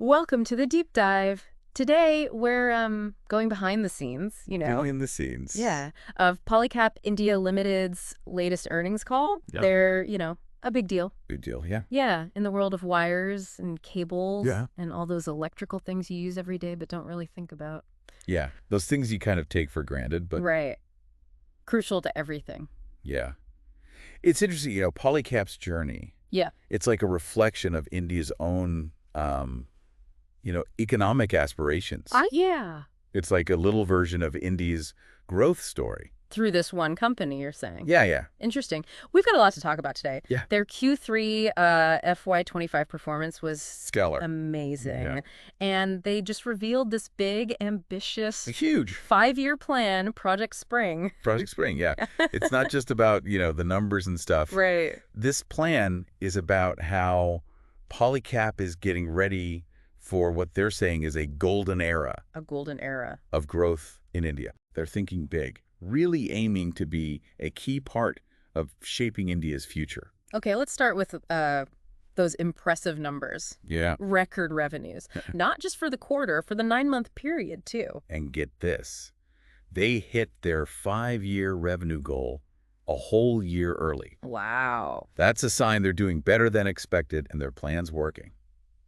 Welcome to the deep dive. Today, we're going behind the scenes, Behind the scenes. yeah, of Polycab India Limited's latest earnings call. Yep. They're, a big deal. Big deal, yeah. Yeah, in the world of wires and cables Yeah. and all those electrical things you use every day but don't really think about. Yeah, those things you kind of take for granted, but Right. Crucial to everything. yeah. It's interesting, Polycab's journey. Yeah. It's like a reflection of India's own, economic aspirations. Yeah. It's like a little version of India's growth story. Through this one company, you're saying. Yeah. Interesting. We've got a lot to talk about today. Yeah. Their Q3 FY25 performance was Stellar. amazing. Yeah. And they just revealed this big, ambitious, Huge. 5-year plan, Project Spring. Project Spring, yeah. It's not just about, the numbers and stuff. Right. This plan is about how Polycab is getting ready for what they're saying is a golden era. A golden era. Of growth in India. They're thinking big, really aiming to be a key part of shaping India's future. Okay, let's start with those impressive numbers. Yeah. Record revenues. Not just for the quarter, for the 9-month period, too. And get this. They hit their 5-year revenue goal a whole year early. Wow. That's a sign they're doing better than expected and their plan's working.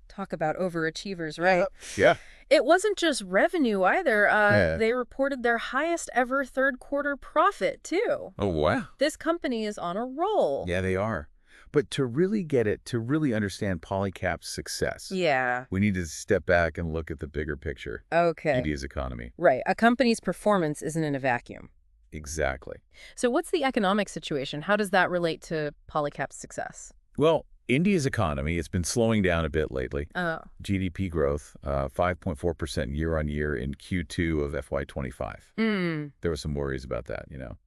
Talk about overachievers, right? Yeah. It wasn't just revenue either. Yeah. They reported their highest ever third quarter profit, too. Oh, wow. This company is on a roll. Yeah, they are. But to really get it, to really understand Polycab's success, Yeah. we need to step back and look at the bigger picture. Okay. India's economy. Right. A company's performance isn't in a vacuum. Exactly. So what's the economic situation? How does that relate to Polycab's success? Well, India's economy, it's been slowing down a bit lately. Oh. GDP growth, 5.4% year-on-year in Q2 of FY25. There were some worries about that,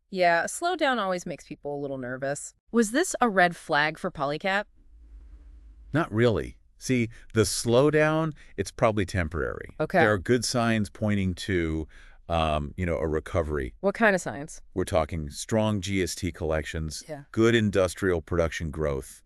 Yeah, a slowdown always makes people a little nervous. Was this a red flag for Polycab? Not really. See, the slowdown, it's probably temporary. Okay. There are good signs pointing to, a recovery. What kind of signs? We're talking strong GST collections, Yeah. good industrial production growth,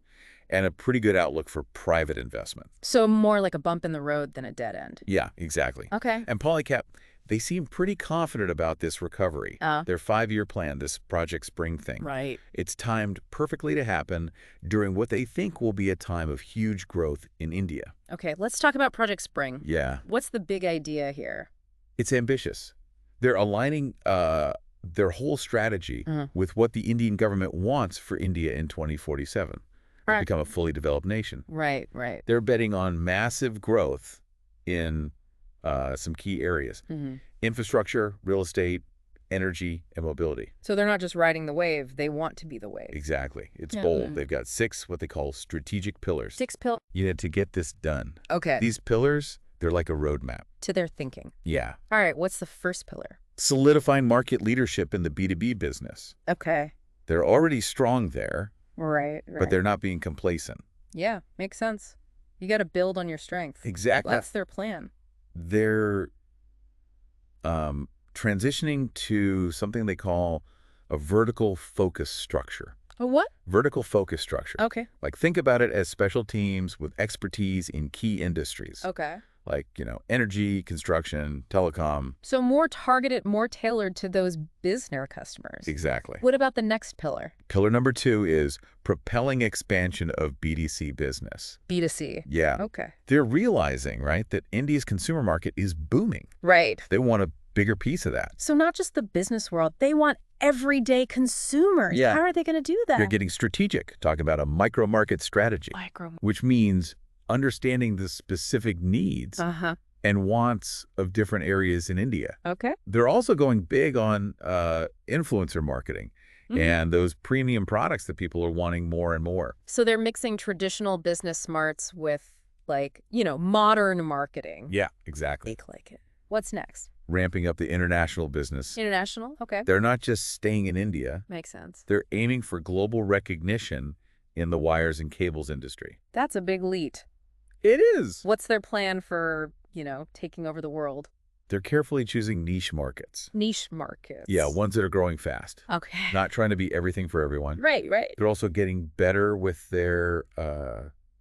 and a pretty good outlook for private investment. So more like a bump in the road than a dead end. Yeah, exactly. Okay. And Polycab, they seem pretty confident about this recovery. Their 5-year plan, this Project Spring thing. Right. It's timed perfectly to happen during what they think will be a time of huge growth in India. Okay, let's talk about Project Spring. Yeah. What's the big idea here? It's ambitious. They're aligning their whole strategy with what the Indian government wants for India in 2047. Right. Become a fully developed nation. Right. They're betting on massive growth in some key areas. Infrastructure, real estate, energy, and mobility. So they're not just riding the wave, they want to be the wave. Exactly. It's bold. They've got 6 what they call strategic pillars. 6 pillars. To get this done. Okay. These pillars, they're like a roadmap. To their thinking. Yeah. All right, what's the first pillar? Solidifying market leadership in the B2B business. Okay. They're already strong there. Right. But they're not being complacent. Yeah, makes sense. You got to build on your strength. Exactly. That's their plan. They're transitioning to something they call a vertical focus structure. A what? Vertical focus structure. Okay. Like, think about it as special teams with expertise in key industries. Okay. Like, energy, construction, telecom. So more targeted, more tailored to those business customers. Exactly. What about the next pillar? Pillar number 2 is propelling expansion of B2C business. B2C. Yeah. Okay. They're realizing, right, that India's consumer market is booming. Right. They want a bigger piece of that. So not just the business world, they want everyday consumers. Yeah. How are they going to do that? They're getting strategic, talking about a micro-market strategy, which means understanding the specific needs and wants of different areas in India. Okay. They're also going big on influencer marketing and those premium products that people are wanting more and more. So they're mixing traditional business smarts with, modern marketing. Yeah, exactly. Like it. What's next? Ramping up the international business. International? Okay. They're not just staying in India. Makes sense. They're aiming for global recognition in the wires and cables industry. That's a big leap. It is. What's their plan for, taking over the world? They're carefully choosing niche markets. Niche markets. Yeah, ones that are growing fast. Okay. Not trying to be everything for everyone. Right. They're also getting better with their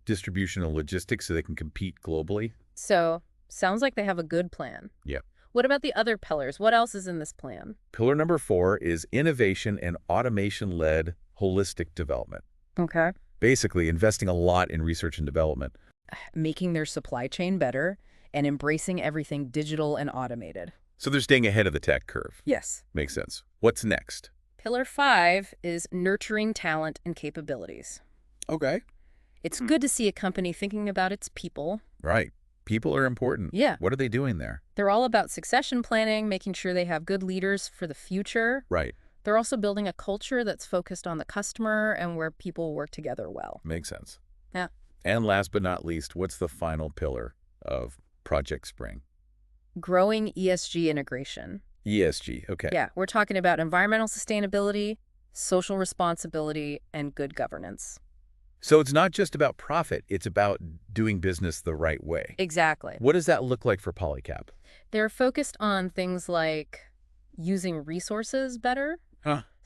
distribution and logistics so they can compete globally. So, sounds like they have a good plan. Yeah. What about the other pillars? What else is in this plan? Pillar number 4 is innovation and automation-led holistic development. Okay. Basically, investing a lot in research and development. Making their supply chain better and embracing everything digital and automated. So they're staying ahead of the tech curve. Yes. Makes sense. What's next? Pillar 5 is nurturing talent and capabilities. Okay. It's good to see a company thinking about its people. Right. People are important. Yeah. What are they doing there? They're all about succession planning, making sure they have good leaders for the future. Right. They're also building a culture that's focused on the customer and where people work together well. Makes sense. Yeah. And last but not least, what's the final pillar of Project Spring? Growing ESG integration. ESG. Okay. Yeah, we're talking about environmental sustainability, social responsibility, and good governance. So it's not just about profit. It's about doing business the right way. Exactly. What does that look like for Polycab? They're focused on things like using resources better,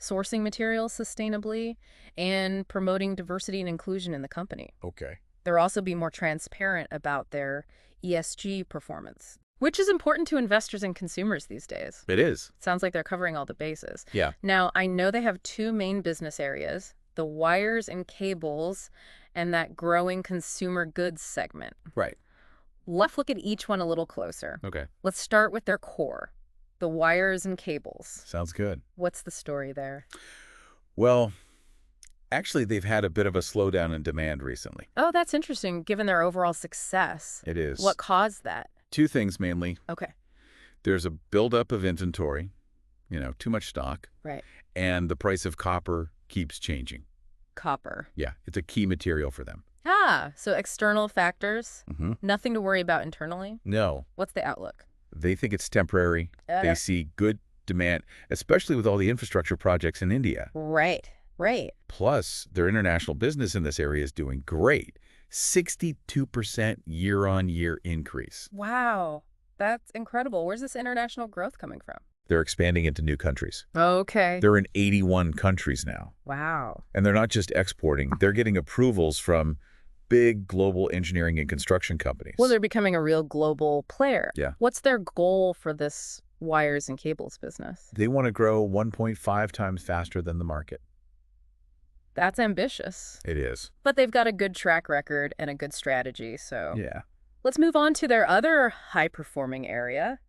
sourcing materials sustainably, and promoting diversity and inclusion in the company. Okay. They'll also be more transparent about their ESG performance, which is important to investors and consumers these days. It is. Sounds like they're covering all the bases. Yeah. Now, I know they have 2 main business areas, the wires and cables and that growing consumer goods segment. Right. Let's look at each one a little closer. Okay. Let's start with their core, the wires and cables. Sounds good. What's the story there? Well, actually, they've had a bit of a slowdown in demand recently. Oh, that's interesting, given their overall success. It is. What caused that? 2 things mainly. Okay. There's a buildup of inventory, too much stock, Right. and the price of copper keeps changing. Copper. Yeah, it's a key material for them. Ah, so external factors, Mm-hmm. nothing to worry about internally? No, What's the outlook? they think it's temporary. They see good demand, especially with all the infrastructure projects in India. Right. Plus, their international business in this area is doing great. 62% year-on-year increase. Wow, that's incredible. Where's this international growth coming from? They're expanding into new countries. Okay. They're in 81 countries now. Wow. And they're not just exporting. They're getting approvals from big global engineering and construction companies. Well, they're becoming a real global player. Yeah. What's their goal for this wires and cables business? They want to grow 1.5 times faster than the market. That's ambitious. It is. But they've got a good track record and a good strategy, so... Yeah. Let's move on to their other high-performing area,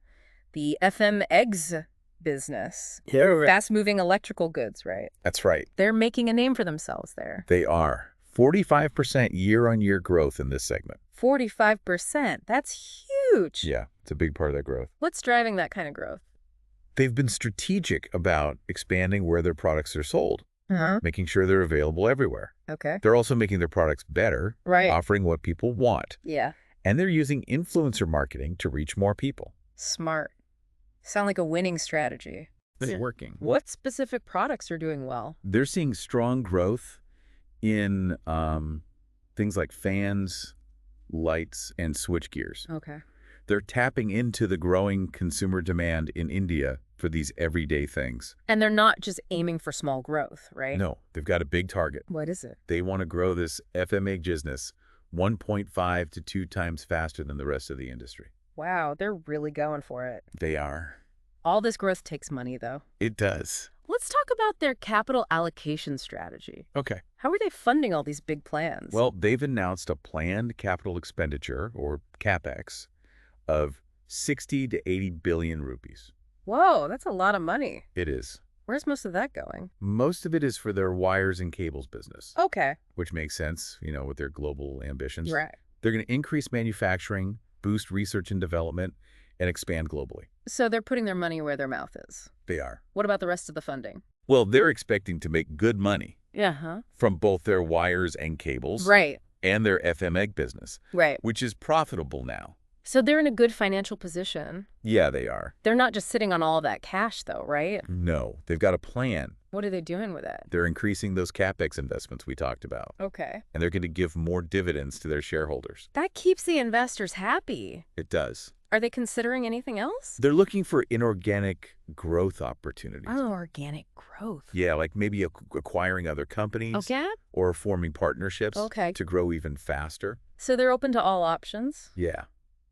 the FMEG business. Yeah. Fast-moving electrical goods, right? That's right. They're making a name for themselves there. They are. 45% year-on-year growth in this segment. 45%. That's huge. Yeah, it's a big part of their growth. What's driving that kind of growth? They've been strategic about expanding where their products are sold, making sure they're available everywhere. Okay. They're also making their products better, Right. offering what people want. Yeah. And they're using influencer marketing to reach more people. Smart. Sound like a winning strategy. It's working. What specific products are doing well? They're seeing strong growth in things like fans, lights, and switch gears. Okay. They're tapping into the growing consumer demand in India for these everyday things. And they're not just aiming for small growth, right? No, they've got a big target. What is it? They want to grow this FMEG business 1.5 to 2 times faster than the rest of the industry. Wow, they're really going for it. They are. All this growth takes money, though. It does. Let's talk about their capital allocation strategy. Okay. How are they funding all these big plans? Well, they've announced a planned capital expenditure, or CapEx, of 60 to 80 billion rupees. Whoa, that's a lot of money. It is. Where's most of that going? Most of it is for their wires and cables business, Okay. which makes sense, with their global ambitions. Right. They're going to increase manufacturing, boost research and development, and expand globally. So they're putting their money where their mouth is. They are. What about the rest of the funding? Well, they're expecting to make good money Yeah, from both their wires and cables Right. and their FMEG business, Right. which is profitable now. So they're in a good financial position. Yeah, they are. They're not just sitting on all that cash, though, right? No, they've got a plan. What are they doing with it? They're increasing those CapEx investments we talked about, Okay. and they're going to give more dividends to their shareholders. That keeps the investors happy. It does. Are they considering anything else? They're looking for inorganic growth opportunities. Oh, organic growth. Yeah, like maybe acquiring other companies Okay. or forming partnerships to grow even faster. So they're open to all options? Yeah.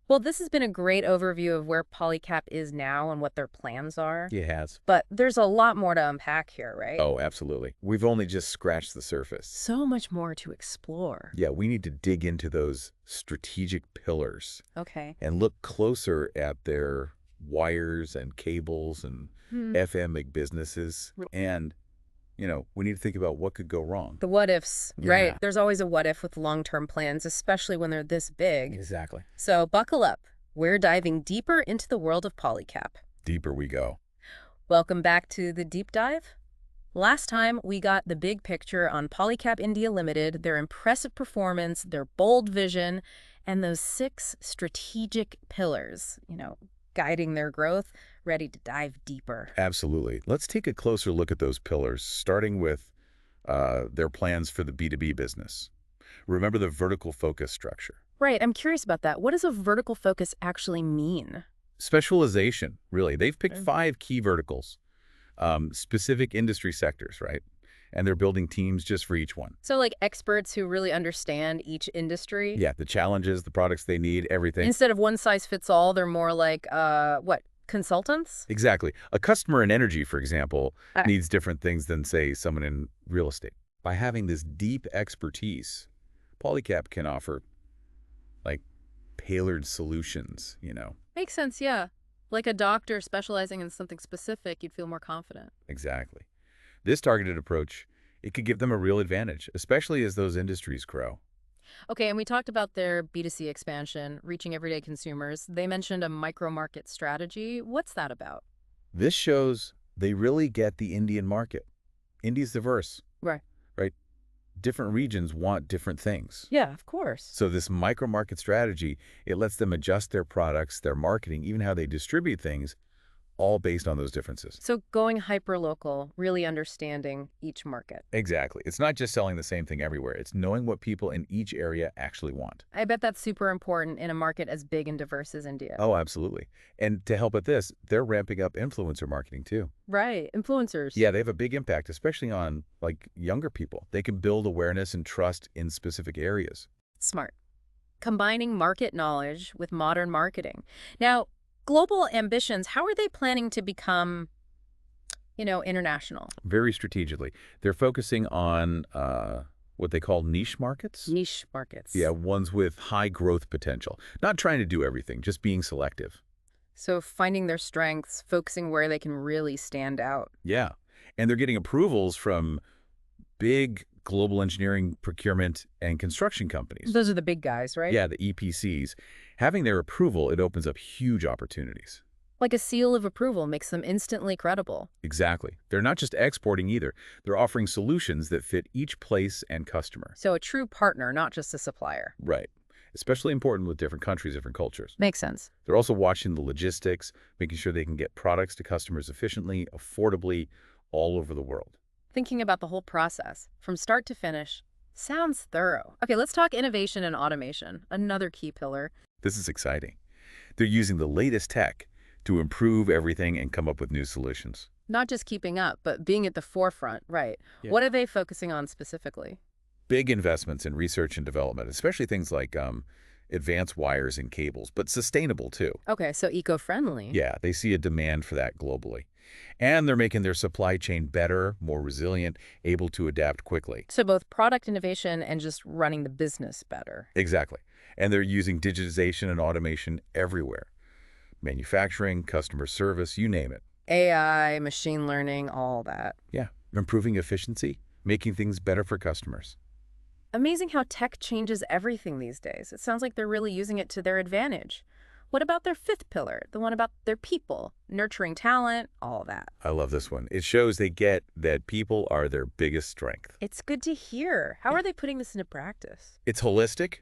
Well, this has been a great overview of where Polycab is now and what their plans are. It has. But there's a lot more to unpack here, right? Oh, absolutely. We've only just scratched the surface. So much more to explore. Yeah, we need to dig into those strategic pillars. Okay. And look closer at their wires and cables and FMEG businesses. And, we need to think about what could go wrong. The what ifs, Yeah. right? There's always a what if with long-term plans, especially when they're this big. Exactly. So buckle up. We're diving deeper into the world of Polycab. Deeper we go. Welcome back to the deep dive. Last time, we got the big picture on Polycab India Ltd, their impressive performance, their bold vision, and those 6 strategic pillars, guiding their growth, ready to dive deeper. Absolutely. Let's take a closer look at those pillars, starting with their plans for the B2B business. Remember the vertical focus structure. Right. I'm curious about that. What does a vertical focus actually mean? Specialization, really. They've picked 5 key verticals, specific industry sectors, right? And they're building teams just for each one. So like experts who really understand each industry? Yeah, the challenges, the products they need, everything. Instead of one size fits all, they're more like, consultants? Exactly. A customer in energy, for example, needs different things than, say, someone in real estate. By having this deep expertise, Polycab can offer, like, tailored solutions, Makes sense, yeah. Like a doctor specializing in something specific, you'd feel more confident. Exactly. This targeted approach, it could give them a real advantage, especially as those industries grow. Okay, and we talked about their B2C expansion, reaching everyday consumers. They mentioned a micro-market strategy. What's that about? This shows they really get the Indian market. India's diverse. Right. Right? Different regions want different things. Yeah, of course. So this micro-market strategy, it lets them adjust their products, their marketing, even how they distribute things, all based on those differences. So going hyper-local, really understanding each market. Exactly. It's not just selling the same thing everywhere. It's knowing what people in each area actually want. I bet that's super important in a market as big and diverse as India. Oh, absolutely. And to help with this, they're ramping up influencer marketing too. Right. Influencers. Yeah, they have a big impact, especially on, younger people. They can build awareness and trust in specific areas. Smart. Combining market knowledge with modern marketing. Now, global ambitions, how are they planning to become, international? Very strategically. They're focusing on what they call niche markets. Niche markets. Yeah, ones with high growth potential. Not trying to do everything, just being selective. So finding their strengths, focusing where they can really stand out. Yeah, and they're getting approvals from big global engineering, procurement, and construction companies. Those are the big guys, right? Yeah, the EPCs. Having their approval, it opens up huge opportunities. Like a seal of approval makes them instantly credible. Exactly. They're not just exporting either. They're offering solutions that fit each place and customer. So a true partner, not just a supplier. Right. Especially important with different countries, different cultures. Makes sense. They're also watching the logistics, making sure they can get products to customers efficiently, affordably, all over the world. Thinking about the whole process, from start to finish, sounds thorough. Okay, let's talk innovation and automation, another key pillar. This is exciting. They're using the latest tech to improve everything and come up with new solutions. Not just keeping up, but being at the forefront, right? Yeah. What are they focusing on specifically? Big investments in research and development, especially things like advanced wires and cables, but sustainable too. Okay, so eco-friendly. Yeah, they see a demand for that globally. And they're making their supply chain better, more resilient, able to adapt quickly. So both product innovation and just running the business better. Exactly. And they're using digitization and automation everywhere. Manufacturing, customer service, you name it. AI, machine learning, all that. Yeah, improving efficiency, making things better for customers. Amazing how tech changes everything these days. It sounds like they're really using it to their advantage. What about their 5th pillar, the one about their people, nurturing talent, all that? I love this one. It shows they get that people are their biggest strength. It's good to hear. How are they putting this into practice? It's holistic,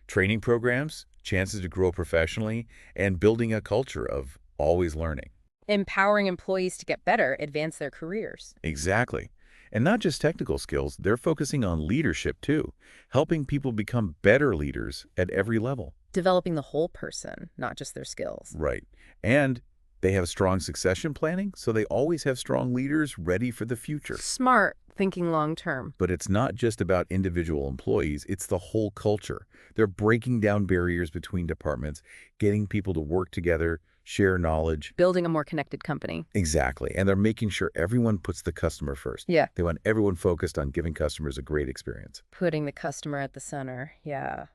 training programs, chances to grow professionally, and building a culture of always learning. Empowering employees to get better, advance their careers. Exactly. And not just technical skills, they're focusing on leadership too, helping people become better leaders at every level. Developing the whole person, not just their skills. Right. And they have strong succession planning, so they always have strong leaders ready for the future. Smart thinking long term. But it's not just about individual employees, it's the whole culture. They're breaking down barriers between departments, getting people to work together, share knowledge. Building a more connected company. Exactly. And they're making sure everyone puts the customer first. Yeah. They want everyone focused on giving customers a great experience. Putting the customer at the center. Yeah.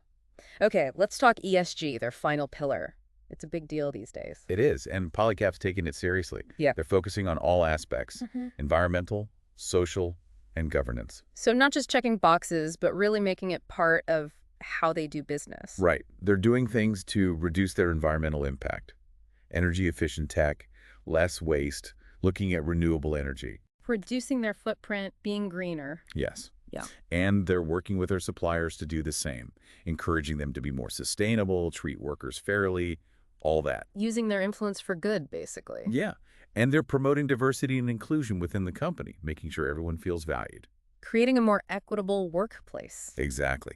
Okay, let's talk ESG, their final pillar. It's a big deal these days. It is, and Polycab's taking it seriously. Yeah. They're focusing on all aspects, environmental, social, and governance. So not just checking boxes, but really making it part of how they do business. Right. They're doing things to reduce their environmental impact. Energy-efficient tech, less waste, looking at renewable energy. Reducing their footprint, being greener. Yes. Yeah. And they're working with their suppliers to do the same, encouraging them to be more sustainable, treat workers fairly, all that. Using their influence for good, basically. Yeah. And they're promoting diversity and inclusion within the company, making sure everyone feels valued. Creating a more equitable workplace. Exactly.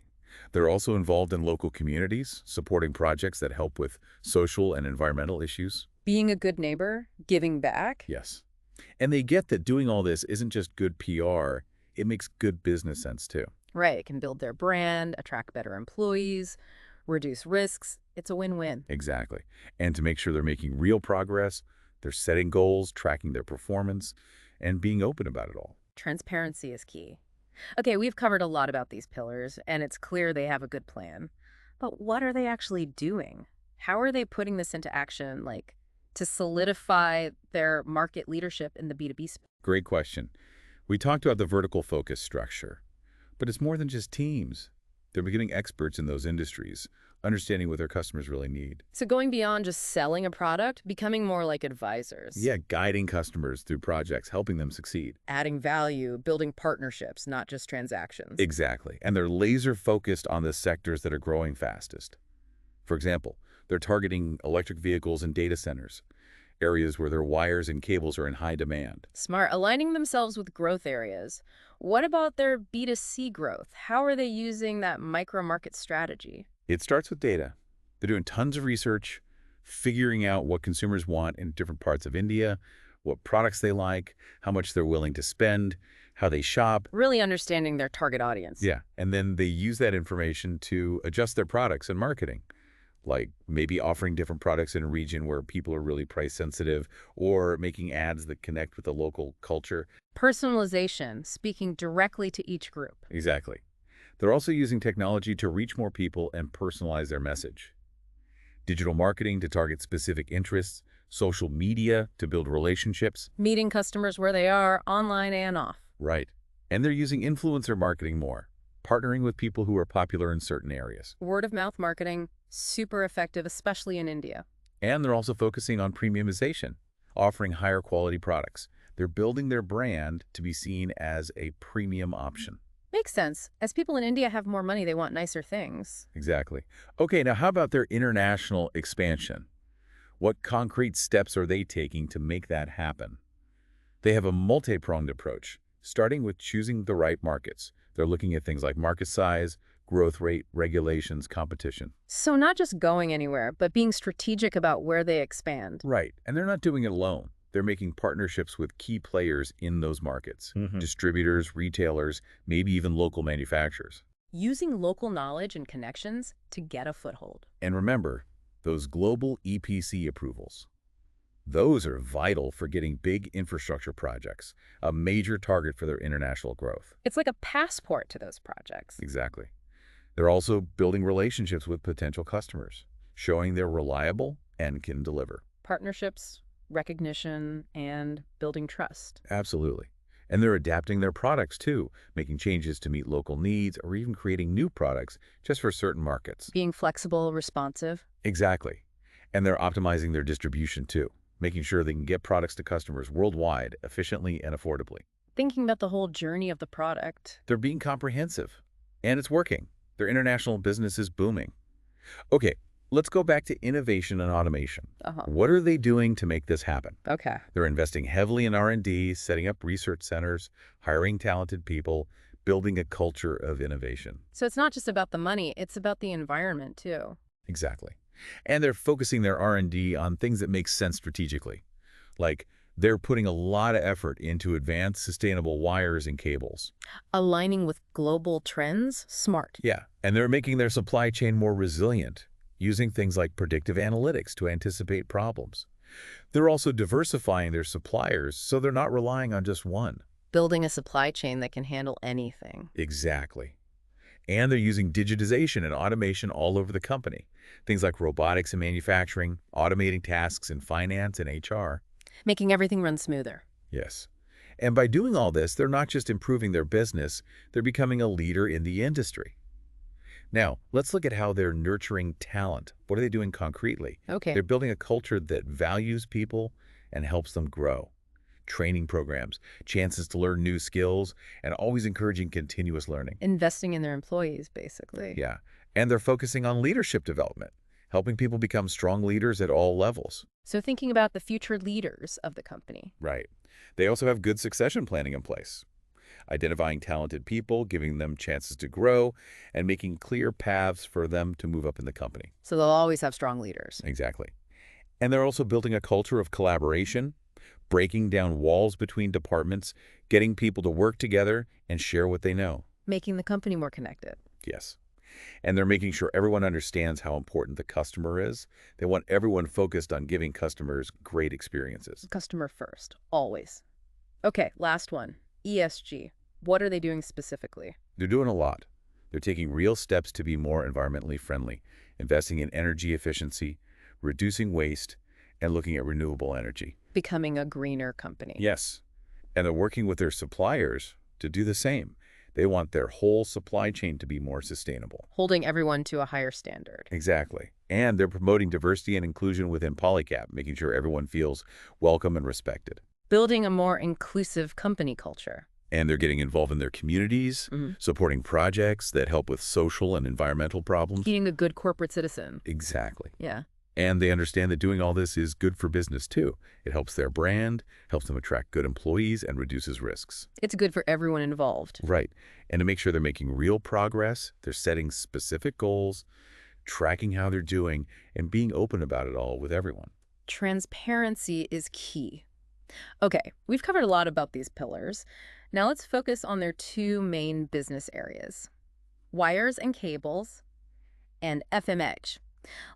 They're also involved in local communities, supporting projects that help with social and environmental issues. Being a good neighbor, giving back. Yes. And they get that doing all this isn't just good PR, it makes good business sense too. Right, it can build their brand, attract better employees, reduce risks. It's a win-win. Exactly. And to make sure they're making real progress, they're setting goals, tracking their performance, and being open about it all. Transparency is key. Okay, we've covered a lot about these pillars, and it's clear they have a good plan. But what are they actually doing? How are they putting this into action, like, to solidify their market leadership in the B2B space? Great question. We talked about the vertical focus structure, but it's more than just teams. They're becoming experts in those industries, understanding what their customers really need. So going beyond just selling a product, becoming more like advisors. Yeah, guiding customers through projects, helping them succeed. Adding value, building partnerships, not just transactions. Exactly. And they're laser focused on the sectors that are growing fastest. For example, they're targeting electric vehicles and data centers, areas where their wires and cables are in high demand. Smart, aligning themselves with growth areas. What about their B2C growth? How are they using that micro-market strategy? It starts with data. They're doing tons of research, figuring out what consumers want in different parts of India, what products they like, how much they're willing to spend, how they shop. Really understanding their target audience. Yeah, and then they use that information to adjust their products and marketing, like maybe offering different products in a region where people are really price sensitive, or making ads that connect with the local culture. Personalization, speaking directly to each group. Exactly. They're also using technology to reach more people and personalize their message. Digital marketing to target specific interests, social media to build relationships. Meeting customers where they are, online and off. Right. And they're using influencer marketing more, partnering with people who are popular in certain areas. Word-of-mouth marketing, super effective, especially in India. And they're also focusing on premiumization, offering higher quality products. They're building their brand to be seen as a premium option. Makes sense. As people in India have more money, they want nicer things. Exactly. Okay, now how about their international expansion? What concrete steps are they taking to make that happen? They have a multi-pronged approach, starting with choosing the right markets. They're looking at things like market size, growth rate, regulations, competition. So not just going anywhere, but being strategic about where they expand. Right, and they're not doing it alone. They're making partnerships with key players in those markets, distributors, retailers, maybe even local manufacturers. Using local knowledge and connections to get a foothold. And remember, those global EPC approvals. Those are vital for getting big infrastructure projects, a major target for their international growth. It's like a passport to those projects. Exactly. They're also building relationships with potential customers, showing they're reliable and can deliver. Partnerships, recognition, and building trust. Absolutely. And they're adapting their products too, making changes to meet local needs or even creating new products just for certain markets. Being flexible, responsive. Exactly. And they're optimizing their distribution too, making sure they can get products to customers worldwide efficiently and affordably. Thinking about the whole journey of the product. They're being comprehensive, and it's working. Their international business is booming. Okay, let's go back to innovation and automation. What are they doing to make this happen? Okay. They're investing heavily in R&D, setting up research centers, hiring talented people, building a culture of innovation. So it's not just about the money, it's about the environment too. Exactly. And they're focusing their R&D on things that make sense strategically. Like, they're putting a lot of effort into advanced sustainable wires and cables. Aligning with global trends? Smart. Yeah, and they're making their supply chain more resilient, using things like predictive analytics to anticipate problems. They're also diversifying their suppliers so they're not relying on just one. Building a supply chain that can handle anything. Exactly. And they're using digitization and automation all over the company. Things like robotics in manufacturing, automating tasks in finance and HR. Making everything run smoother. Yes. And by doing all this, they're not just improving their business, they're becoming a leader in the industry. Now, let's look at how they're nurturing talent. What are they doing concretely? Okay. They're building a culture that values people and helps them grow. Training programs, chances to learn new skills, and always encouraging continuous learning. Investing in their employees, basically. Yeah. And they're focusing on leadership development, helping people become strong leaders at all levels. So thinking about the future leaders of the company. Right. They also have good succession planning in place, identifying talented people, giving them chances to grow, and making clear paths for them to move up in the company. So they'll always have strong leaders. Exactly. And they're also building a culture of collaboration, breaking down walls between departments, getting people to work together and share what they know. Making the company more connected. Yes. And they're making sure everyone understands how important the customer is. They want everyone focused on giving customers great experiences. Customer first, always. Okay, last one. ESG. What are they doing specifically? They're doing a lot. They're taking real steps to be more environmentally friendly, investing in energy efficiency, reducing waste, and looking at renewable energy. Becoming a greener company. Yes. And they're working with their suppliers to do the same. They want their whole supply chain to be more sustainable. Holding everyone to a higher standard. Exactly. And they're promoting diversity and inclusion within Polycab, making sure everyone feels welcome and respected. Building a more inclusive company culture. And they're getting involved in their communities, supporting projects that help with social and environmental problems. Being a good corporate citizen. Exactly. Yeah. And they understand that doing all this is good for business too. It helps their brand, helps them attract good employees, and reduces risks. It's good for everyone involved. Right. And to make sure they're making real progress, they're setting specific goals, tracking how they're doing, and being open about it all with everyone. Transparency is key. Okay, we've covered a lot about these pillars. Now let's focus on their two main business areas, wires and cables and FMEG.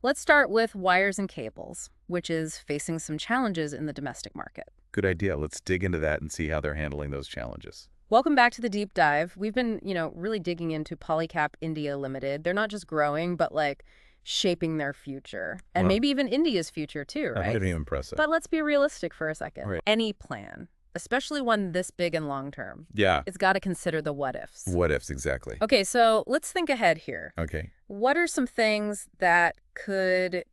Let's start with wires and cables, which is facing some challenges in the domestic market. Good idea. Let's dig into that and see how they're handling those challenges. Welcome back to the deep dive. We've been, really digging into Polycab India Ltd. They're not just growing, but like shaping their future and maybe even India's future too, right? Pretty impressive. But let's be realistic for a second. Right. Any plan, especially one this big and long term, Yeah. it's got to consider the what ifs. What ifs, exactly. Okay, so let's think ahead here. Okay. What are some things that could,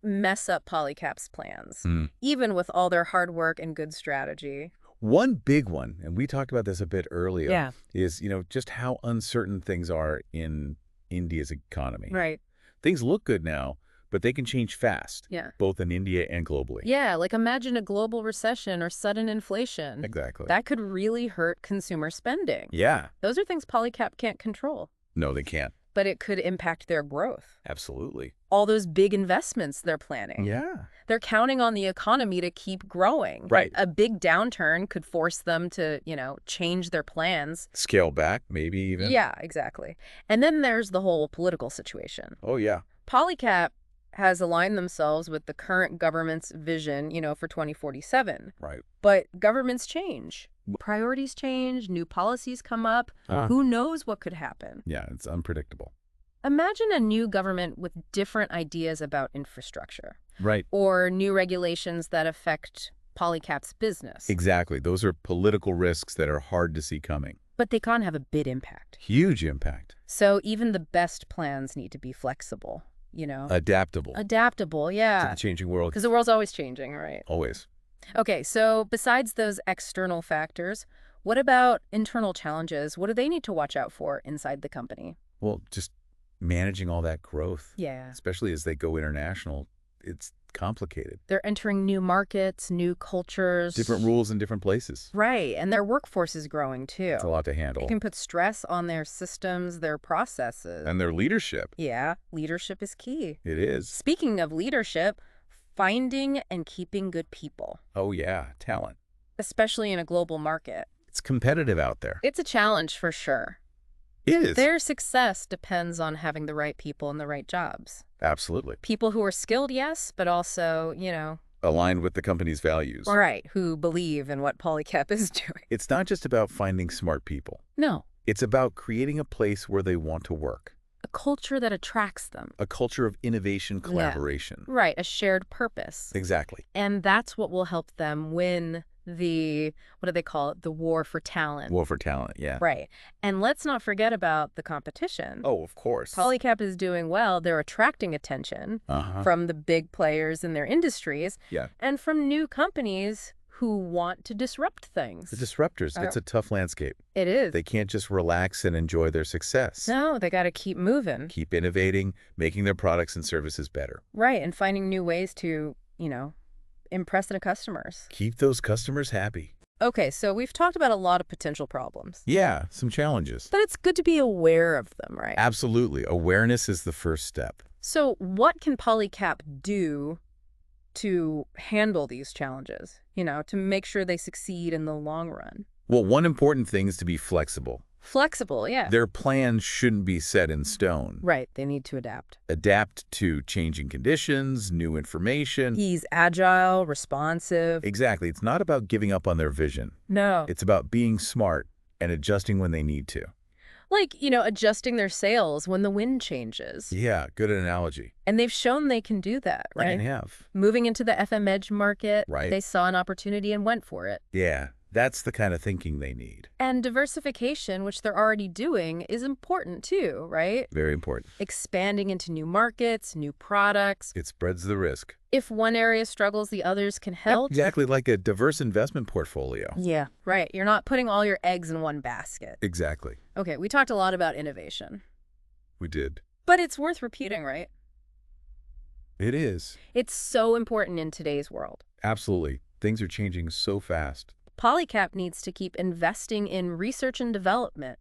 mess up Polycab's plans, even with all their hard work and good strategy? One big one, and we talked about this a bit earlier, Yeah. is, just how uncertain things are in India's economy. Right. Things look good now, but they can change fast, Yeah. both in India and globally. Yeah, like imagine a global recession or sudden inflation. Exactly. That could really hurt consumer spending. Yeah. Those are things Polycab can't control, No, they can't. but it could impact their growth. Absolutely. All those big investments they're planning. Yeah. They're counting on the economy to keep growing. Right. A big downturn could force them to, change their plans. Scale back, maybe even. Yeah, exactly. And then there's the whole political situation. Oh, yeah. Polycab has aligned themselves with the current government's vision, for 2047. Right. But governments change. Priorities change, new policies come up. Who knows what could happen? Yeah, it's unpredictable. Imagine a new government with different ideas about infrastructure. Right. Or new regulations that affect Polycab's business. Exactly. Those are political risks that are hard to see coming. But they can't have a big impact. Huge impact. So even the best plans need to be flexible, Adaptable. Adaptable, To yeah. the changing world. Because the world's always changing, right? Always. Okay, so besides those external factors, what about internal challenges? What do they need to watch out for inside the company? Well, just managing all that growth. Yeah. Especially as they go international. It's complicated. They're entering new markets, new cultures. Different rules in different places. Right, and their workforce is growing too. It's a lot to It handle. can put stress on their systems, their processes. And their leadership. Yeah, leadership is key. It is. Speaking of leadership, finding and keeping good people, Oh, yeah. Talent. especially in a global market. It's competitive out there. It's a challenge for sure. It is. Their success depends on having the right people in the right jobs. Absolutely. People who are skilled, yes, but also, Aligned with the company's values. right, who believe in what Polycab is doing. It's not just about finding smart people. No, It's about creating a place where they want to work. a culture that attracts them. A culture of innovation, collaboration. Right, a shared purpose. Exactly. And that's what will help them win the, what do they call it, the war for talent. War for talent, yeah. Right. And let's not forget about the competition. Oh, of course. Polycab is doing well. They're attracting attention from the big players in their industries Yeah. and from new companies who want to disrupt things. The disruptors, it's a tough landscape. It is. They can't just relax and enjoy their success. No, they got to keep moving. Keep innovating, making their products and services better. Right, and finding new ways to, impress the customers. Keep those customers happy. Okay, so we've talked about a lot of potential problems. Yeah, some challenges. But it's good to be aware of them, right? Absolutely. Awareness is the first step. So what can Polycab do to handle these challenges, to make sure they succeed in the long run? Well, one important thing is to be flexible. Flexible, yeah. Their plans shouldn't be set in stone. Right, they need to adapt. Adapt to changing conditions, new information. He's agile, responsive. Exactly. It's not about giving up on their vision. No. It's about being smart and adjusting when they need to. Like, adjusting their sails when the wind changes. Yeah, good analogy. And they've shown they can do that, right? They have. Moving into the FMEG market, Right. they saw an opportunity and went for it. Yeah, that's the kind of thinking they need. And diversification, which they're already doing, is important too, right? Very important. Expanding into new markets, new products. It spreads the risk. If one area struggles, the others can help. Exactly, like a diverse investment portfolio. Yeah, right. You're not putting all your eggs in one basket. Exactly. Okay, we talked a lot about innovation. We did. But it's worth repeating, right? It is. It's so important in today's world. Absolutely. Things are changing so fast. Polycab needs to keep investing in research and development,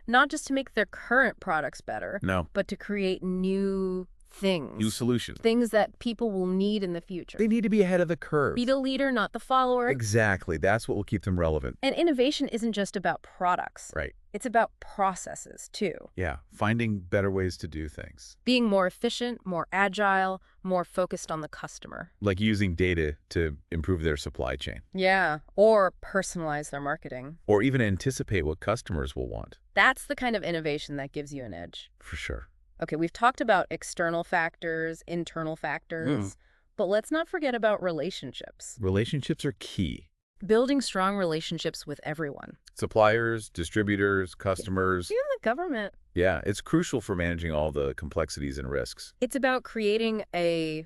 not just to make their current products better, No. but to create new things. New solutions. Things that people will need in the future. They need to be ahead of the curve. Be the leader, not the follower. Exactly. That's what will keep them relevant. And innovation isn't just about products. Right. It's about processes, too. Yeah. Finding better ways to do things. Being more efficient, more agile, more focused on the customer. Like using data to improve their supply chain. Yeah, or personalize their marketing. Or even anticipate what customers will want. That's the kind of innovation that gives you an edge. For sure. Okay, we've talked about external factors, internal factors, but let's not forget about relationships. Relationships are key. Building strong relationships with everyone. Suppliers, distributors, customers. Even the government. Yeah, it's crucial for managing all the complexities and risks. It's about creating an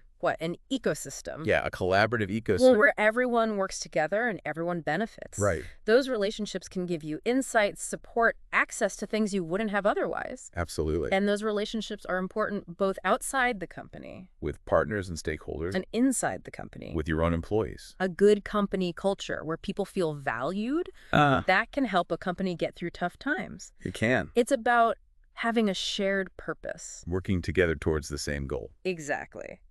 ecosystem. Yeah, a collaborative ecosystem. Where everyone works together and everyone benefits. Right. Those relationships can give you insights, support, access to things you wouldn't have otherwise. Absolutely. And those relationships are important both outside the company. With partners and stakeholders. And inside the company. With your own employees. A good company culture where people feel valued, that can help a company get through tough times. It can. It's about having a shared purpose. Working together towards the same goal. Exactly.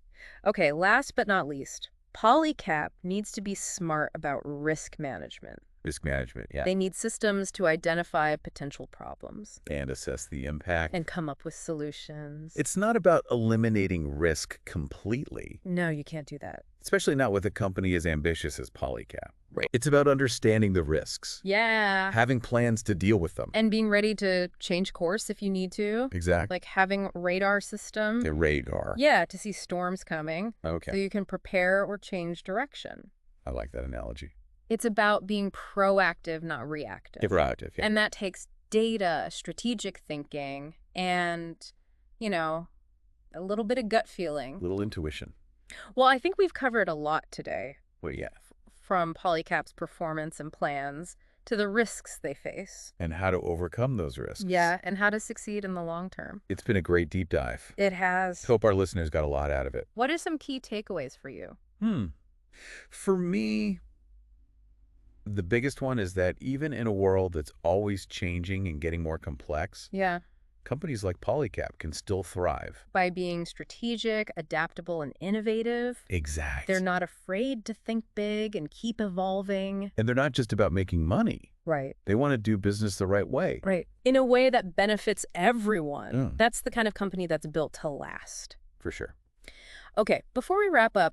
Okay, last but not least, Polycab needs to be smart about risk management. Risk management, yeah. They need systems to identify potential problems. And assess the impact. And come up with solutions. It's not about eliminating risk completely. No, you can't do that. Especially not with a company as ambitious as Polycab. Right. It's about understanding the risks. Yeah. Having plans to deal with them. And being ready to change course if you need to. Exactly. Like having radar system. The radar. Yeah, to see storms coming. Okay. So you can prepare or change direction. I like that analogy. It's about being proactive, not reactive. Proactive, yeah. And that takes data, strategic thinking, and, a little bit of gut feeling. Little intuition. Well, I think we've covered a lot today. Well, yeah. From Polycab's performance and plans to the risks they face. And how to overcome those risks. Yeah, and how to succeed in the long term. It's been a great deep dive. It has. Hope our listeners got a lot out of it. What are some key takeaways for you? For me, the biggest one is that even in a world that's always changing and getting more complex, Yeah. companies like Polycab can still thrive. By being strategic, adaptable, and innovative. Exact. They're not afraid to think big and keep evolving. And they're not just about making money. Right. They want to do business the right way. Right. In a way that benefits everyone. Mm. That's the kind of company that's built to last. For sure. Okay, before we wrap up,